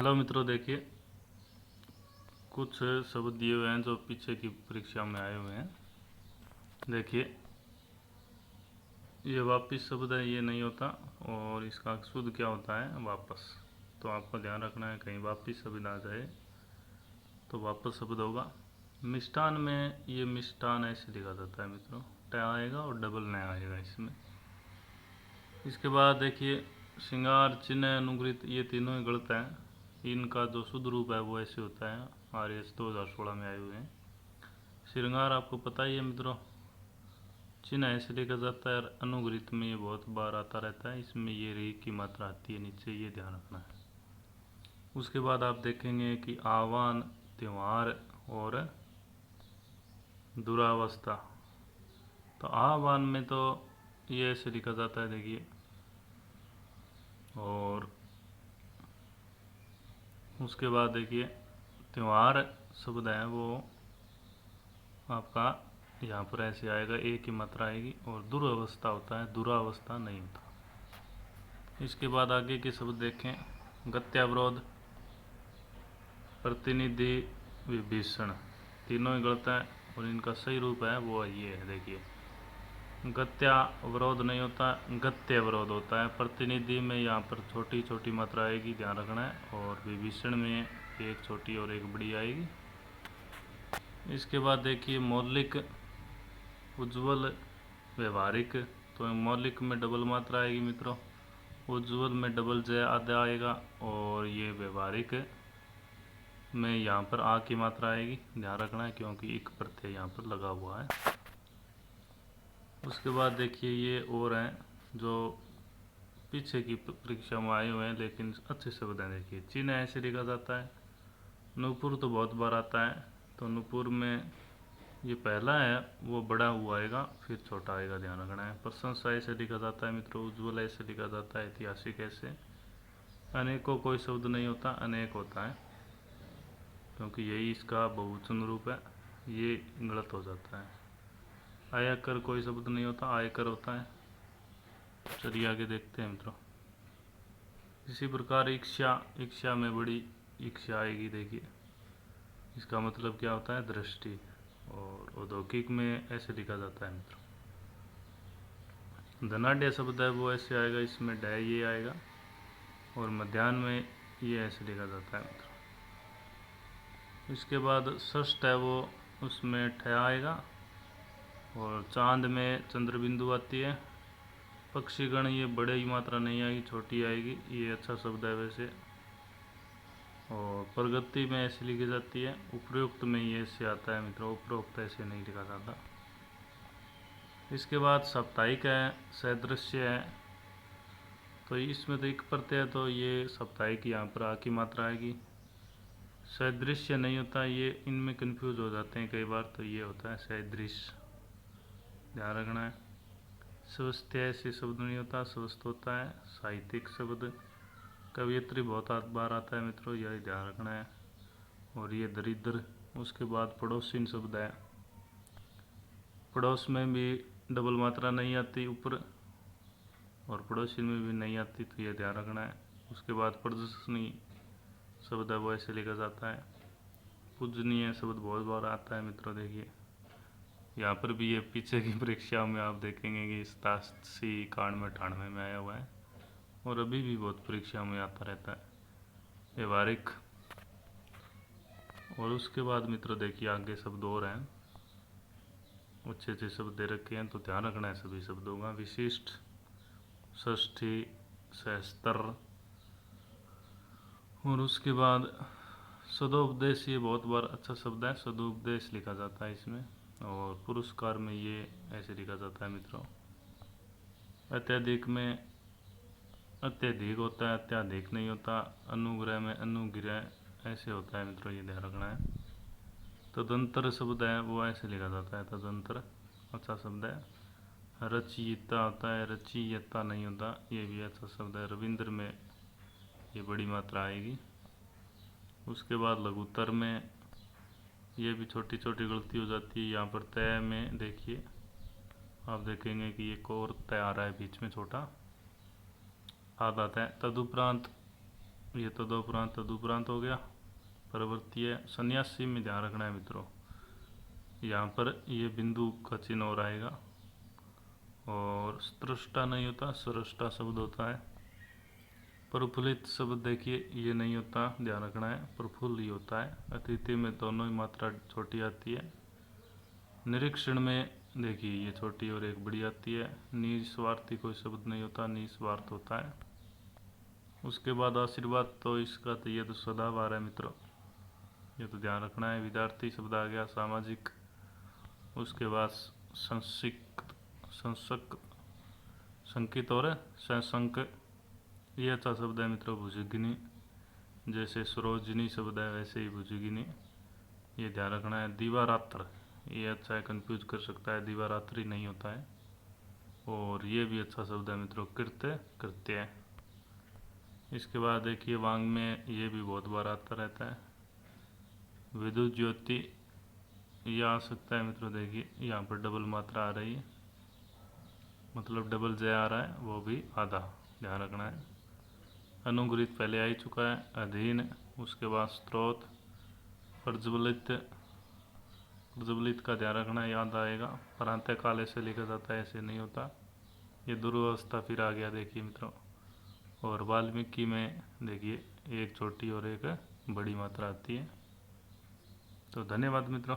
Hello मित्रों, देखिए कुछ शब्द दिए हुए हैं जो पीछे की परीक्षा में आए हुए हैं। देखिए ये वापिस शब्द है, ये नहीं होता। और इसका शुद्ध क्या होता है? वापस। तो आपको ध्यान रखना है, कहीं वापिस शब्द आ जाए तो वापस शब्द होगा। मिष्ठान में ये मिष्ठान ऐसे लिखा जाता है मित्रों, ट आएगा और डबल न आएगा इसमें। इसके बाद देखिए श्रृंगार, चिन्ह, अनुग्रहित, ये तीनों ही गलत हैं। इनका जो शुद्ध रूप है वो ऐसे होता है। RS 2016 में आए हुए हैं। श्रृंगार आपको पता ही है मित्रों, चिन्ह ऐसे लिखा जाता है। अनुग्रहित में ये बहुत बार आता रहता है, इसमें ये री की मात्रा आती है नीचे, ये ध्यान रखना है। उसके बाद आप देखेंगे कि आह्वान, त्योहार और दुरावस्था। तो आह्वान में तो ये ऐसे लिखा जाता है, देखिए। और उसके बाद देखिए त्योहार शब्द है वो आपका यहाँ पर ऐसे आएगा, एक ही मात्रा आएगी। और दुरावस्था होता है, दुरावस्था नहीं होता। इसके बाद आगे के शब्द देखें। गत्यावरोध, प्रतिनिधि, विभीषण, तीनों ही गलत है। और इनका सही रूप है वो ये है, देखिए। गत्यावरोध नहीं होता, गत्यावरोध होता है। प्रतिनिधि में यहाँ पर छोटी छोटी मात्रा आएगी, ध्यान रखना है। और विभीषण में एक छोटी और एक बड़ी आएगी। इसके बाद देखिए मौलिक, उज्ज्वल, व्यवहारिक। तो मौलिक में डबल मात्रा आएगी मित्रों, उज्ज्वल में डबल ज आधा आएगा। और ये व्यवहारिक में यहाँ पर आ की मात्रा आएगी, ध्यान रखना है, क्योंकि एक प्रत्यय यहाँ पर लगा हुआ है। उसके बाद देखिए ये और हैं जो पीछे की परीक्षा में आए हुए हैं, लेकिन अच्छे शब्द हैं। देखिए चिन्ह ऐसे लिखा जाता है। नूपुर तो बहुत बार आता है, तो नूपुर में ये पहला है वो बड़ा हुआ आएगा, फिर छोटा आएगा, ध्यान रखना है। प्रशंसा ऐसे लिखा जाता है मित्रों, उज्ज्वल ऐसे लिखा जाता है, ऐतिहासिक ऐसे। अनेकों कोई शब्द नहीं होता, अनेक होता है, क्योंकि यही इसका बहुवचन रूप है। ये गलत हो जाता है। आयकर कोई शब्द नहीं होता, आयकर होता है। चलिए आगे देखते हैं मित्रों। इसी प्रकार इच्छा, इच्छा में बड़ी इच्छा आएगी, देखिए। इसका मतलब क्या होता है? दृष्टि। और औद्योगिक में ऐसे लिखा जाता है मित्रों। धनाढ़ शब्द है वो ऐसे आएगा, इसमें डै ये आएगा। और मध्याह्न में ये ऐसे लिखा जाता है मित्रों। इसके बाद षष्ठ है वो, उसमें ठ आएगा। और चांद में चंद्र बिंदु आती है। पक्षीगण, ये बड़े ही मात्रा नहीं आएगी, छोटी आएगी। ये अच्छा शब्द है वैसे। और प्रगति में ऐसे लिखी जाती है। उपरोक्त में ये ऐसे आता है मित्रों, उपरोक्त ऐसे नहीं लिखा जाता। इसके बाद साप्ताहिक है, सदृश्य है। तो इसमें तो एक प्रत्यय है, तो ये साप्ताहिक यहाँ पर आ की मात्रा आएगी। सदृश्य नहीं होता, ये इनमें कंफ्यूज हो जाते हैं कई बार, तो ये होता है सदृश्य, ध्यान रखना है। स्वस्थ ऐसे शब्द नहीं होता, स्वस्थ होता है। साहित्यिक शब्द, कवियत्री बहुत बार आता है मित्रों, यह ध्यान रखना है। और ये दरिद्र। उसके बाद पड़ोसिन शब्द है, पड़ोस में भी डबल मात्रा नहीं आती ऊपर, और पड़ोसी में भी नहीं आती, तो ये ध्यान रखना है। उसके बाद प्रदर्शनी शब्द है वो ऐसे लिखा जाता है। पूजनीय शब्द बहुत बार आता है मित्रों, देखिए। यहाँ पर भी ये पीछे की परीक्षा में आप देखेंगे कि 87, 91, 98 में आया हुआ है। और अभी भी बहुत परीक्षा में आता रहता है, व्यवहारिक। और उसके बाद मित्रों देखिए आगे शब्द और हैं, अच्छे अच्छे शब्द दे रखे हैं, तो ध्यान रखना है सभी शब्दों का। विशिष्ट, षष्ठी, सहस्त्र। और उसके बाद सदोपदेश, ये बहुत बार अच्छा शब्द है, सदोपदेश लिखा जाता है इसमें। और पुरस्कार में ये ऐसे लिखा जाता है मित्रों। अत्यधिक में अत्यधिक होता है, अत्याधिक नहीं होता। अनुग्रह में अनुग्रह ऐसे होता है मित्रों, ये ध्यान रखना है। तदंतर शब्द है वो ऐसे लिखा जाता है, तदंतर, अच्छा शब्द है। रचयिता होता है, रचयिता नहीं होता, ये भी अच्छा शब्द है। रविंद्र में ये बड़ी मात्रा आएगी। उसके बाद लघुत्तर में ये भी छोटी छोटी गलती हो जाती है। यहाँ पर तय में देखिए, आप देखेंगे कि एक और तय आ रहा है बीच में, छोटा आधा तय। तदुपरांत ये तो दो प्रांत तदुपरांत हो गया। परवर्ती है सन्यासी में ध्यान रखना है मित्रों, यहाँ पर ये बिंदु का चिन्ह और आएगा और स्त्रष्टा नहीं होता, स्रष्टा शब्द होता है। प्रफुल्लित शब्द देखिए ये नहीं होता, ध्यान रखना है, प्रफुल्ल ही होता है। अतिथि में दोनों ही मात्रा छोटी आती है। निरीक्षण में देखिए ये छोटी और एक बड़ी आती है। निस्वार्थी कोई शब्द नहीं होता, निस्वार्थ होता है। उसके बाद आशीर्वाद, तो इसका तो ये तो सदाबहार है मित्रों, ये तो ध्यान रखना है। विद्यार्थी शब्द आ गया, सामाजिक। उसके बाद संसक संकित और संसंक, ये अच्छा शब्द है मित्रों। भुजगिनी, जैसे सरोजनी शब्द है वैसे ही भुजगिनी, ये ध्यान रखना है। दीवारात्र, ये अच्छा है, कंफ्यूज कर सकता है, दीवारात्रि नहीं होता है। और ये भी अच्छा शब्द है मित्रों, कृत्य कृत्य है। इसके बाद देखिए वांग में ये भी बहुत बार आता रहता है। विद्युत ज्योति, ये आ सकता है मित्रों। देखिए यहाँ पर डबल मात्रा आ रही है, मतलब डबल जय आ रहा है, वो भी आधा, ध्यान रखना है। अनुग्रहित पहले आ ही चुका है। अधीन, उसके बाद स्रोत। प्रज्वलित, प्रज्वलित का ध्यान रखना है, याद आएगा। प्रांतः काल ऐसे लिखा जाता है, ऐसे नहीं होता। ये दुर्वस्था फिर आ गया देखिए मित्रों। और वाल्मीकि में देखिए एक छोटी और एक बड़ी मात्रा आती है। तो धन्यवाद मित्रों।